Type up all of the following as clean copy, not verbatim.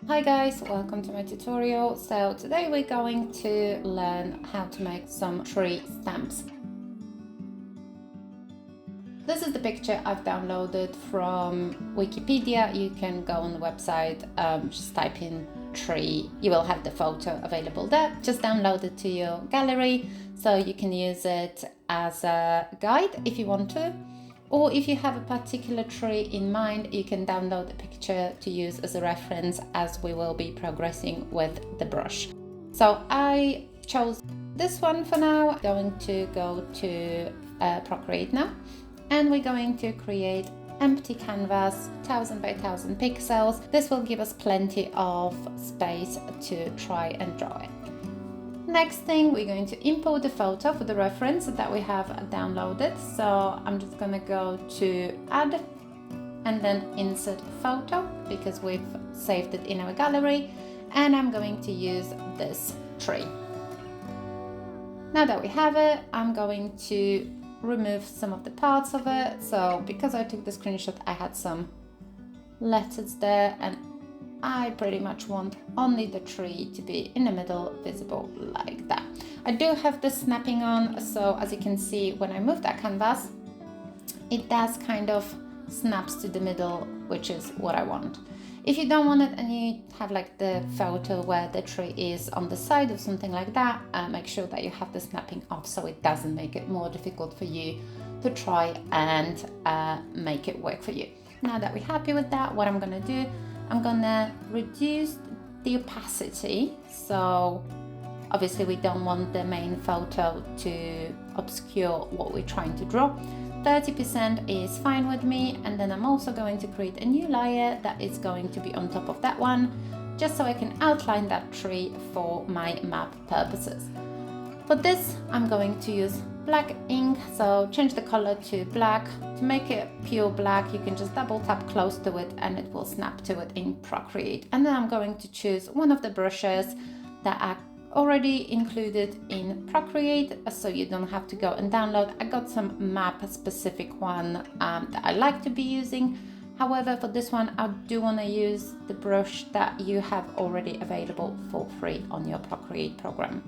Hi guys, welcome to my tutorial. So today we're going to learn how to make some tree stamps. This is the picture I've downloaded from Wikipedia. You can go on the website, just type in tree, you will have the photo available there. Just download it to your gallery so you can use it as a guide if you want to. Or if you have a particular tree in mind, you can download the picture to use as a reference as we will be progressing with the brush. So I chose this one for now. I'm going to go to Procreate now, and we're going to create empty canvas, 1000 by 1000 pixels. This will give us plenty of space to try and draw it. Next thing, we're going to import the photo for the reference that we have downloaded. So I'm just going to go to add and then insert photo because we've saved it in our gallery, and I'm going to use this tree. Now that we have it, I'm going to remove some of the parts of it. So because I took the screenshot, I had some letters there, and I pretty much want only the tree to be in the middle, visible like that. I do have the snapping on, so as you can see, when I move that canvas, it does kind of snaps to the middle, which is what I want. If you don't want it and you have like the photo where the tree is on the side or something like that, make sure that you have the snapping off so it doesn't make it more difficult for you to try and make it work for you. Now that we're happy with that, what I'm gonna do, I'm gonna reduce the opacity. So obviously we don't want the main photo to obscure what we're trying to draw. 30% is fine with me, and then I'm also going to create a new layer that is going to be on top of that one, just so I can outline that tree for my map purposes. For this, I'm going to use black ink, so change the color to black. To make it pure black, you can just double tap close to it and it will snap to it in Procreate. And then I'm going to choose one of the brushes that are already included in Procreate, so you don't have to go and download. I got some map specific one that I like to be using. However, for this one, I do want to use the brush that you have already available for free on your Procreate program.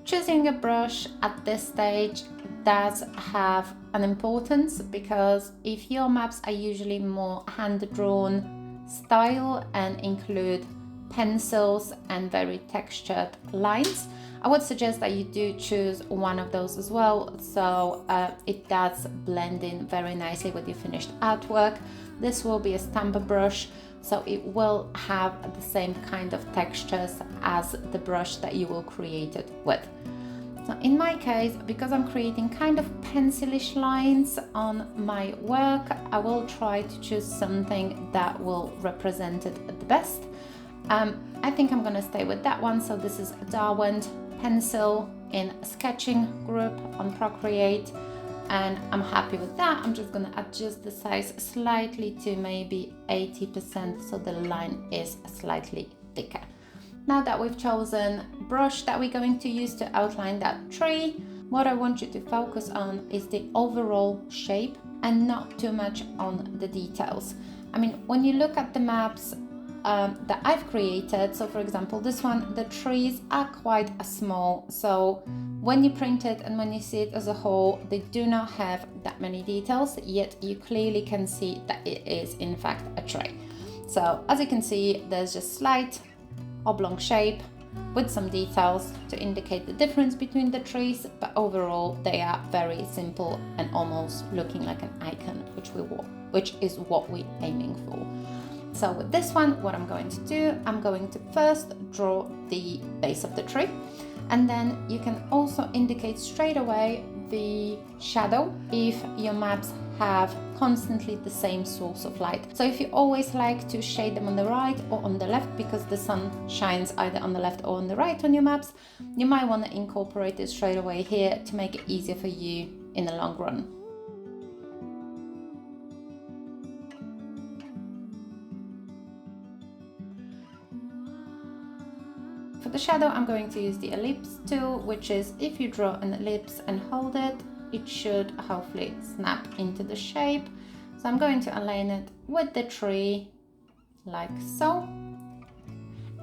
Choosing a brush at this stage does have an importance, because if your maps are usually more hand-drawn style and include pencils and very textured lines, I would suggest that you do choose one of those as well, so it does blend in very nicely with your finished artwork. This will be a stamp brush, so it will have the same kind of textures as the brush that you will create it with. So in my case, because I'm creating kind of pencilish lines on my work, I will try to choose something that will represent it the best. I think I'm going to stay with that one. So this is a Derwent pencil in sketching group on Procreate, and I'm happy with that. I'm just going to adjust the size slightly to maybe 80% so the line is slightly thicker. Now that we've chosen brush that we're going to use to outline that tree, what I want you to focus on is the overall shape and not too much on the details. I mean, when you look at the maps that I've created, so for example this one, the trees are quite small, so when you print it and when you see it as a whole, they do not have that many details, yet you clearly can see that it is in fact a tree. So as you can see, there's just slight oblong shape with some details to indicate the difference between the trees, but overall they are very simple and almost looking like an icon, which is what we're aiming for. So with this one, what I'm going to do, I'm going to first draw the base of the tree, and then you can also indicate straight away the shadow if your maps have constantly the same source of light. So if you always like to shade them on the right or on the left because the sun shines either on the left or on the right on your maps, you might want to incorporate it straight away here to make it easier for you in the long run. For the shadow, I'm going to use the ellipse tool, which is if you draw an ellipse and hold it, it should hopefully snap into the shape. So I'm going to align it with the tree like so.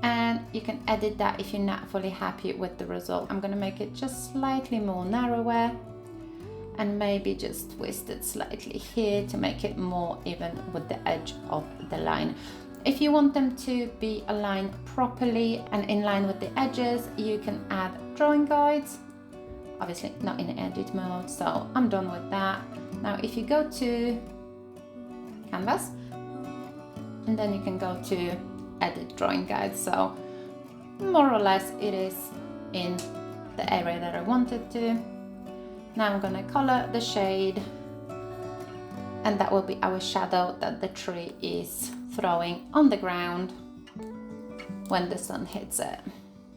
and you can edit that if you're not fully happy with the result. I'm going to make it just slightly more narrower and maybe just twist it slightly here to make it more even with the edge of the line. If you want them to be aligned properly and in line with the edges, you can add drawing guides. Obviously not in edit mode, so I'm done with that. Now if you go to Canvas, and then you can go to edit drawing guides, so more or less it is in the area that I wanted to. Now I'm gonna color the shade, and that will be our shadow that the tree is throwing on the ground when the sun hits it.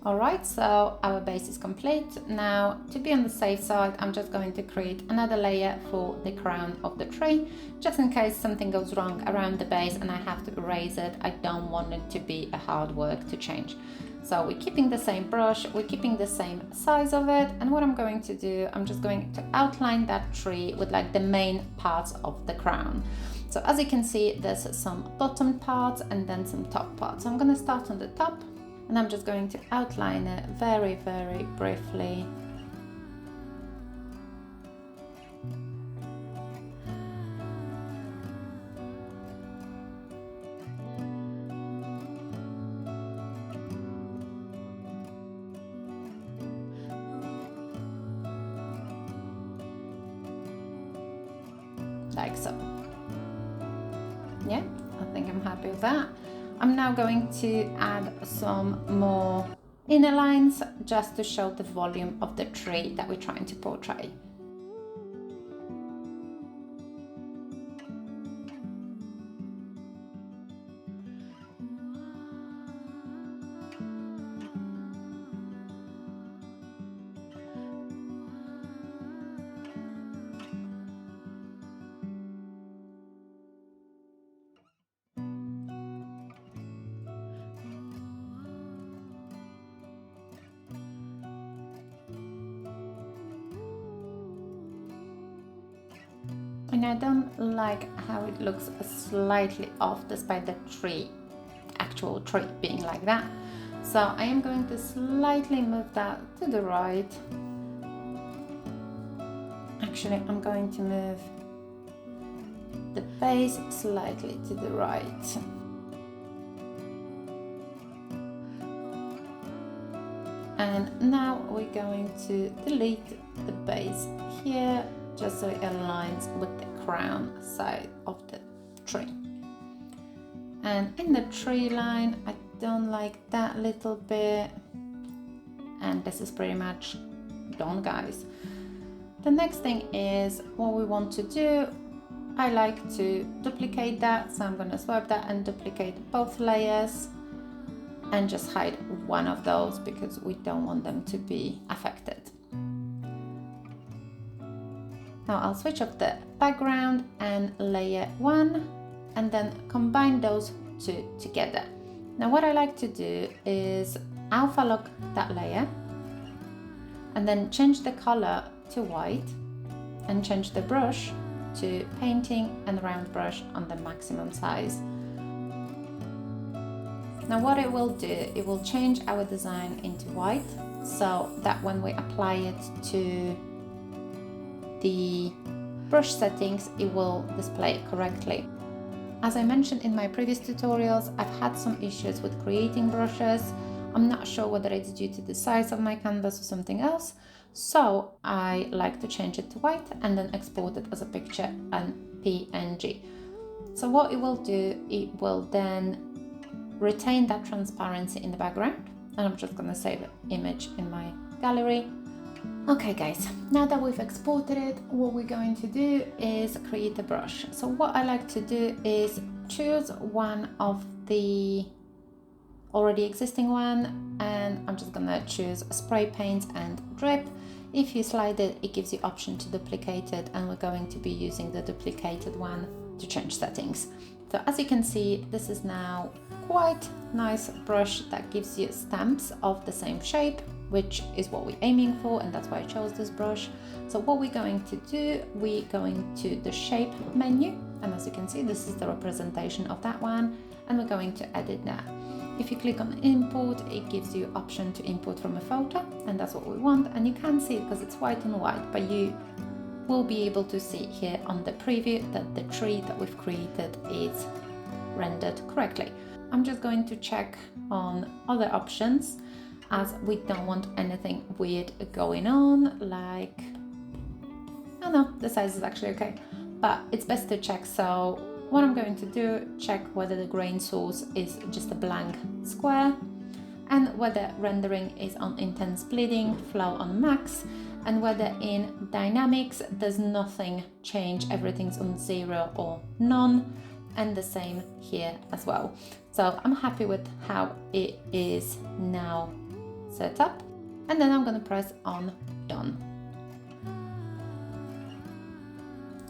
Alright, so our base is complete. Now, to be on the safe side, I'm just going to create another layer for the crown of the tree, just in case something goes wrong around the base and I have to erase it. I don't want it to be a hard work to change. So we're keeping the same brush, we're keeping the same size of it, and what I'm going to do, I'm just going to outline that tree with like the main parts of the crown. So as you can see, there's some bottom parts and then some top parts. So I'm going to start on the top, and I'm just going to outline it very, very briefly. Like so. Yeah, I think I'm happy with that. I'm now going to add some more inner lines just to show the volume of the tree that we're trying to portray. And I don't like how it looks slightly off despite the tree, actual tree being like that. So I am going to slightly move that to the right. Actually, I'm going to move the base slightly to the right. And now we're going to delete the base here, just so it aligns with the crown side of the tree. And in the tree line, I don't like that little bit, and this is pretty much done, guys. The next thing is what we want to do. I like to duplicate that, so I'm going to swipe that and duplicate both layers and just hide one of those because we don't want them to be affected. Now I'll switch off the background and layer 1 and then combine those two together. Now what I like to do is alpha lock that layer and then change the color to white and change the brush to painting and round brush on the maximum size. Now what it will do, it will change our design into white so that when we apply it to the brush settings, it will display correctly. As I mentioned in my previous tutorials, I've had some issues with creating brushes. I'm not sure whether it's due to the size of my canvas or something else, so I like to change it to white and then export it as a picture and PNG. So what it will do, it will then retain that transparency in the background, and I'm just going to save the image in my gallery. Okay guys, now that we've exported it, what we're going to do is create a brush. So what I like to do is choose one of the already existing one, and I'm just gonna choose spray paint and drip. If you slide it, it gives you option to duplicate it, and we're going to be using the duplicated one to change settings. So as you can see, this is now quite nice brush that gives you stamps of the same shape, which is what we're aiming for, and that's why I chose this brush. So what we're going to do, we're going to the shape menu, and as you can see, this is the representation of that one, and we're going to edit that. If you click on import, it gives you option to import from a photo, and that's what we want. And you can't see it because it's white on white, but you will be able to see here on the preview that the tree that we've created is rendered correctly. I'm just going to check on other options, as we don't want anything weird going on, like, oh no, the size is actually okay, but it's best to check. So what I'm going to do, check whether the grain source is just a blank square, and whether rendering is on intense bleeding, flow on max, and whether in dynamics there's nothing change, everything's on 0 or none, and the same here as well. So I'm happy with how it is now set up, and then I'm going to press on done.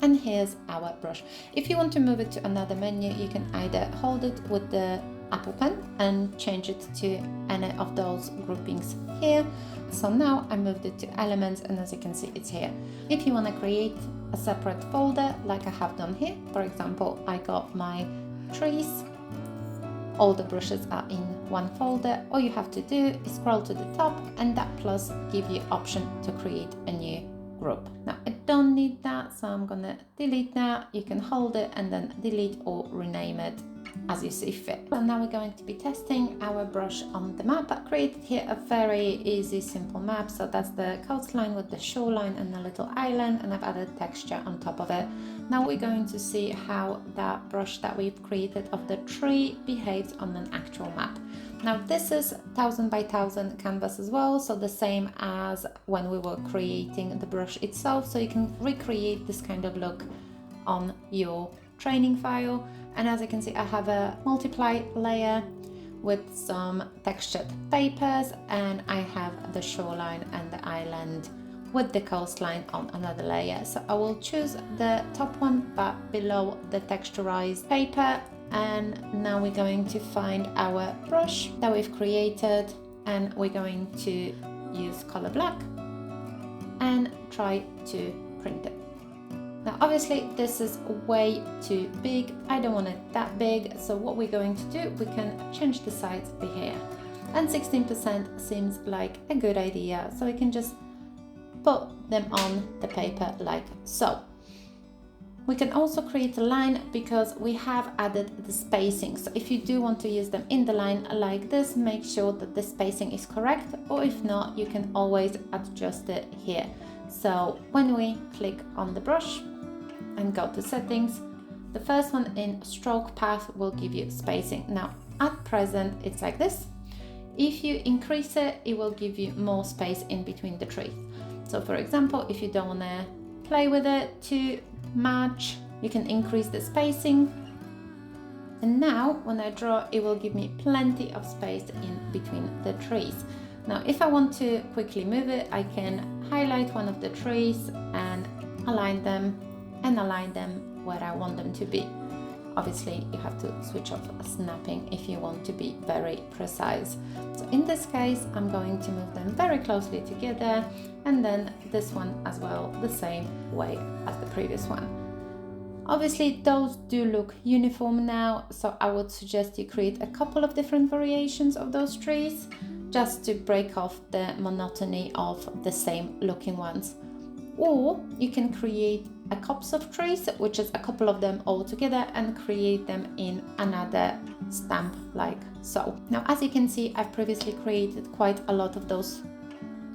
And here's our brush. If you want to move it to another menu, you can either hold it with the Apple Pen and change it to any of those groupings here. So now I moved it to elements, and as you can see, it's here. If you want to create a separate folder like I have done here, for example, I got my trees, all the brushes are in one folder. All you have to do is scroll to the top, and that plus give you option to create a new group. Now I don't need that, so I'm gonna delete that. You can hold it and then delete or rename it as you see fit. And now we're going to be testing our brush on the map. I created here a very easy, simple map. So that's the coastline with the shoreline and a little island, and I've added texture on top of it. Now we're going to see how that brush that we've created of the tree behaves on an actual map. Now this is 1000 by 1000 canvas as well, so the same as when we were creating the brush itself, so you can recreate this kind of look on your training file. And as you can see, I have a multiply layer with some textured papers, and I have the shoreline and the island with the coastline on another layer. So I will choose the top one, but below the texturized paper. And now we're going to find our brush that we've created, and we're going to use color black and try to print it. Now obviously this is way too big, I don't want it that big, so what we're going to do, we can change the size to here, and 16% seems like a good idea, so we can just put them on the paper like so. We can also create a line because we have added the spacing. So if you do want to use them in the line like this, make sure that the spacing is correct, or if not, you can always adjust it here. So when we click on the brush and go to settings, the first one in stroke path will give you spacing. Now at present it's like this. If you increase it, it will give you more space in between the trees. So for example, if you don't want to play with it too much, you can increase the spacing, and now when I draw, it will give me plenty of space in between the trees. Now if I want to quickly move it, I can highlight one of the trees and align them where I want them to be. Obviously you have to switch off snapping if you want to be very precise. So in this case, I'm going to move them very closely together, and then this one as well, the same way as the previous one. Obviously those do look uniform now, so I would suggest you create a couple of different variations of those trees just to break off the monotony of the same looking ones. Or you can create a copse of trees, which is a couple of them all together, and create them in another stamp like so. Now as you can see, I've previously created quite a lot of those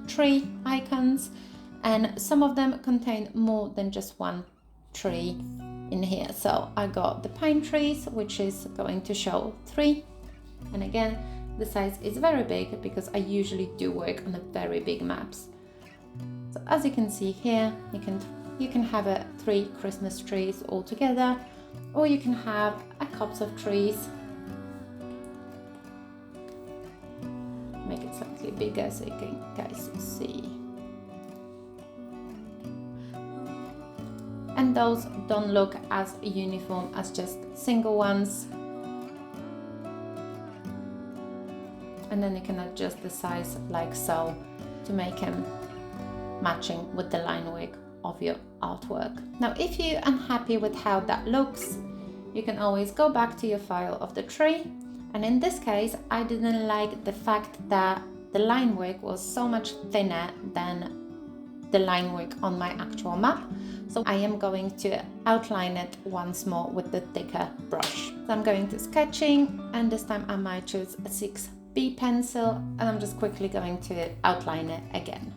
tree icons, and some of them contain more than just one tree in here. So I got the pine trees, which is going to show 3, and again the size is very big because I usually do work on a very big maps. So as you can see here, you can have 3 Christmas trees all together, or you can have a copse of trees. Make it slightly bigger so you can guys see. And those don't look as uniform as just single ones. And then you can adjust the size like so to make them matching with the line work of your artwork. Now if you're unhappy with how that looks, you can always go back to your file of the tree And in this case, I didn't like the fact that the line work was so much thinner than the line work on my actual map. So I am going to outline it once more with the thicker brush. So I'm going to sketching, and this time I might choose a 6B pencil, and I'm just quickly going to outline it again.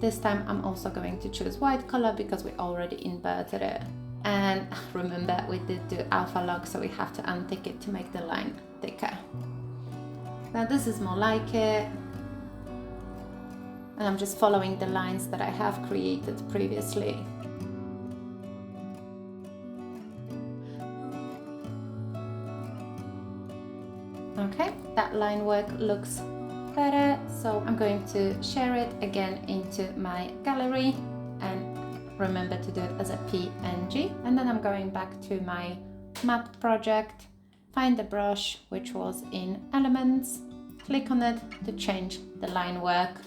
This time I'm also going to choose white color because we already inverted it. And remember, we did do alpha log, so we have to untick it to make the line thicker. Now this is more like it. And I'm just following the lines that I have created previously. Okay, that line work looks better, so I'm going to share it again into my gallery, and remember to do it as a PNG. And then I'm going back to my map project, find the brush which was in elements, click on it to change the line work,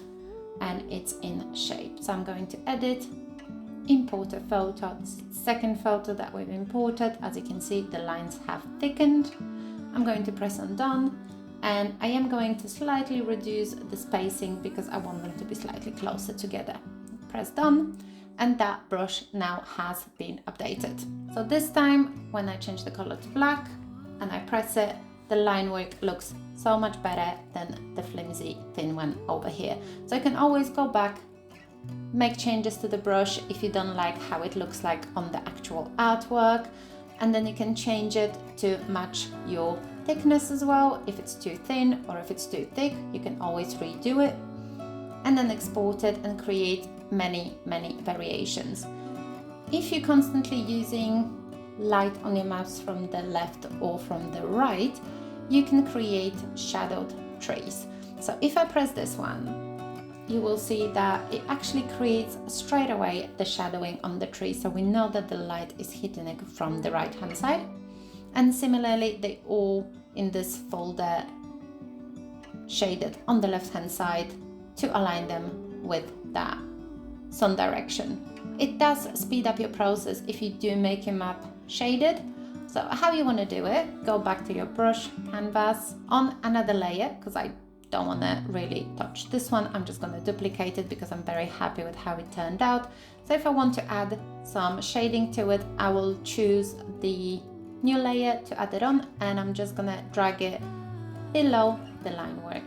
and it's in shape. So I'm going to edit, import a photo. It's the second photo that we've imported. As you can see, the lines have thickened. I'm going to press on done, and I am going to slightly reduce the spacing because I want them to be slightly closer together. Press done, and that brush now has been updated. So this time when I change the color to black and I press it, the line work looks so much better than the flimsy thin one over here. So you can always go back, make changes to the brush if you don't like how it looks like on the actual artwork, and then you can change it to match your thickness as well. If it's too thin or if it's too thick, you can always redo it and then export it and create many variations. If you're constantly using light on your mouse from the left or from the right, you can create shadowed trees. So if I press this one, you will see that it actually creates straight away the shadowing on the tree, so we know that the light is hitting it from the right hand side. And similarly, they all in this folder shaded on the left hand side to align them with that sun direction. It does speed up your process if you do make your map shaded. So how you want to do it, go back to your brush canvas on another layer, because I don't want to really touch this one. I'm just going to duplicate it because I'm very happy with how it turned out. So if I want to add some shading to it, I will choose the new layer to add it on, and I'm just going to drag it below the line work.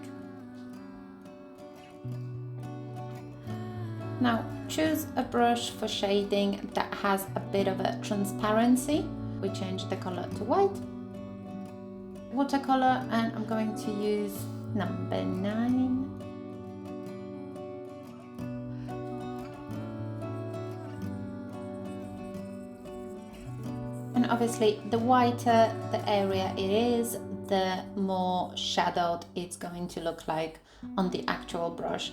Now choose a brush for shading that has a bit of a transparency. We change the color to white, watercolor, and I'm going to use number 9. And obviously the whiter the area it is, the more shadowed it's going to look like on the actual brush.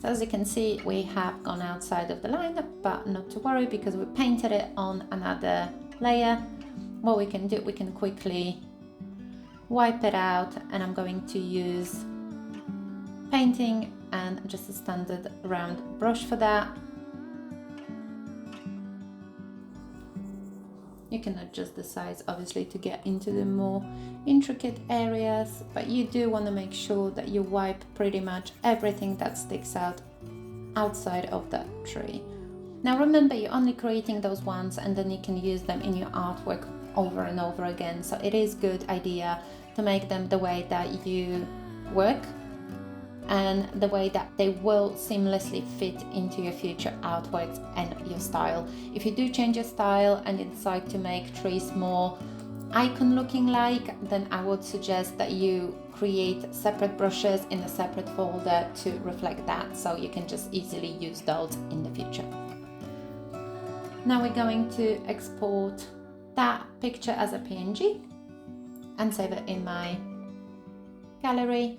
So as you can see, we have gone outside of the line, but not to worry because we painted it on another layer. What we can do, we can quickly wipe it out, and I'm going to use painting and just a standard round brush for that. You can adjust the size obviously to get into the more intricate areas, but you do want to make sure that you wipe pretty much everything that sticks out outside of that tree. Now remember, you're only creating those once, and then you can use them in your artwork over and over again. So it is a good idea to make them the way that you work and the way that they will seamlessly fit into your future artworks and your style. If you do change your style and you decide to make trees more icon looking like, then I would suggest that you create separate brushes in a separate folder to reflect that, so you can just easily use those in the future. Now we're going to export that picture as a PNG and save it in my gallery,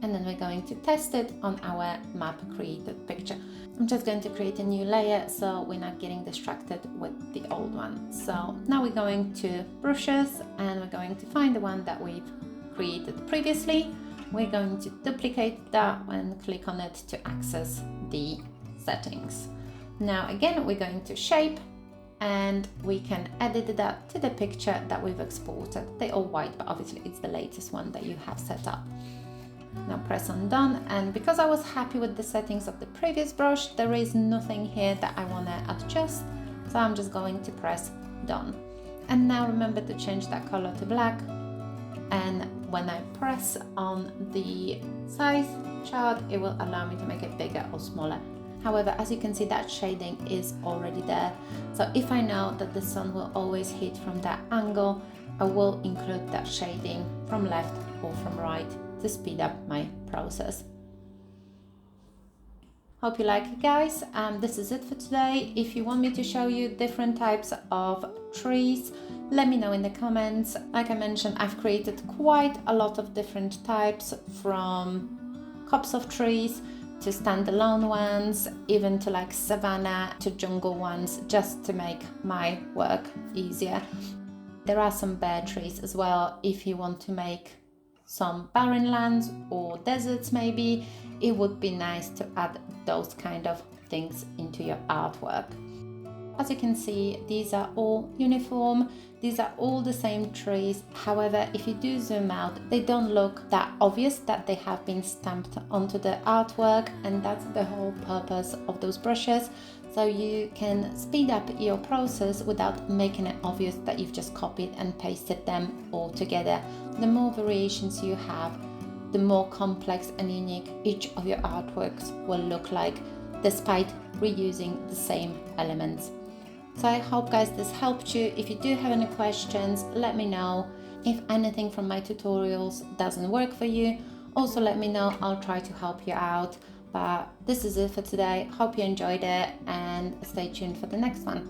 and then we're going to test it on our map created picture. I'm just going to create a new layer so we're not getting distracted with the old one. So now we're going to brushes, and we're going to find the one that we've created previously. We're going to duplicate that and click on it to access the settings. Now again, we're going to shape, and we can edit that to the picture that we've exported. They're all white, but obviously it's the latest one that you have set up. Now press on done, and because I was happy with the settings of the previous brush, there is nothing here that I want to adjust, so I'm just going to press done. And now remember to change that color to black, and when I press on the size chart, it will allow me to make it bigger or smaller. However, as you can see, that shading is already there. So if I know that the sun will always hit from that angle, I will include that shading from left or from right to speed up my process. Hope you like it, guys. This is it for today. If you want me to show you different types of trees, let me know in the comments. Like I mentioned, I've created quite a lot of different types, from copse of trees to standalone ones, even to like savannah to jungle ones, just to make my work easier. There are some bare trees as well. If you want to make some barren lands or deserts, maybe it would be nice to add those kind of things into your artwork. As you can see, these are all uniform. These are all the same trees. However, if you do zoom out, they don't look that obvious that they have been stamped onto the artwork, and that's the whole purpose of those brushes. So you can speed up your process without making it obvious that you've just copied and pasted them all together. The more variations you have, the more complex and unique each of your artworks will look like, despite reusing the same elements. So I hope, guys, this helped you. If you do have any questions, let me know. If anything from my tutorials doesn't work for you, also let me know. I'll try to help you out. But this is it for today. Hope you enjoyed it, and stay tuned for the next one.